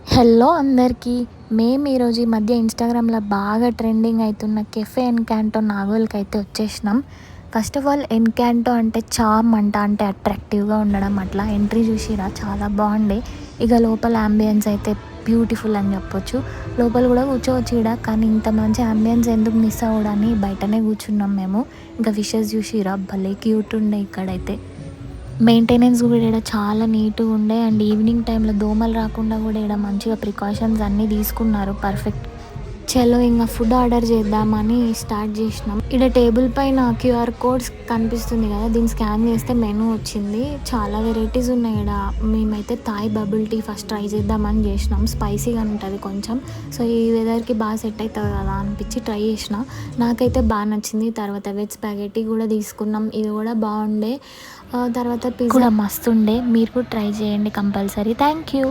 Hello అందరికీ. మేము ఈరోజు ఈ మధ్య ఇన్‌స్టాగ్రామ్‌లో బాగా ట్రెండింగ్ అయితున్న కెఫే ఎన్‌కాంటో నాగోల్‌కైతే వచ్చేసినాం. ఫస్ట్ ఆఫ్ ఆల్ ఎన్‌కాంటో అంటే చామ్ అంట, అంటే అట్రాక్టివ్‌గా ఉండడం అట్లా. ఎంట్రీ చూసిర్రా చాలా బాగుండే. ఇక లోపల యాంబియన్స్ అయితే బ్యూటిఫుల్ అని చెప్పొచ్చు. లోపల కూడా కూర్చోవచ్చు ఈడ, కానీ ఇంత మంచి యాంబియన్స్ ఎందుకు మిస్ అవ్వడని బయటనే కూర్చున్నాం మేము. ఇంకా ఫిషెస్ చూసిర్రా భలే క్యూట్ ఉండే ఇక్కడైతే. మెయింటెనెన్స్ కూడా ఈడ చాలా నీట్‌గా ఉండే. అండ్ ఈవినింగ్ టైంలో దోమలు రాకుండా కూడా ఈడ మంచిగా ప్రికాషన్స్ అన్నీ తీసుకున్నారు. పర్ఫెక్ట్. చలో ఇంగ ఫుడ్ ఆర్డర్ చేద్దామని స్టార్ట్ చేసినాం. ఈడ టేబుల్ పైన క్యూఆర్ కోడ్స్ కనిపిస్తుంది కదా, దీన్ని స్కాన్ చేస్తే మెనూ వచ్చింది. చాలా వెరైటీస్ ఉన్నాయి ఈడ. మేమైతే Thai bubble tea first try చేద్దామని చేసినాం. స్పైసీగా ఉంటుంది కొంచెం. సో ఈ వెదర్‌కి బాగా సెట్ అవుతుంది కదా అనిపించి ట్రై చేసిన. నాకైతే బాగా నచ్చింది. తర్వాత వెజ్ స్పాగెటీ కూడా తీసుకున్నాం, ఇది కూడా బాగుండే. తర్వాత పిజ్జా కూడా మస్తుండే. మీరు కూడా ట్రై చేయండి కంపల్సరీ. Thank you.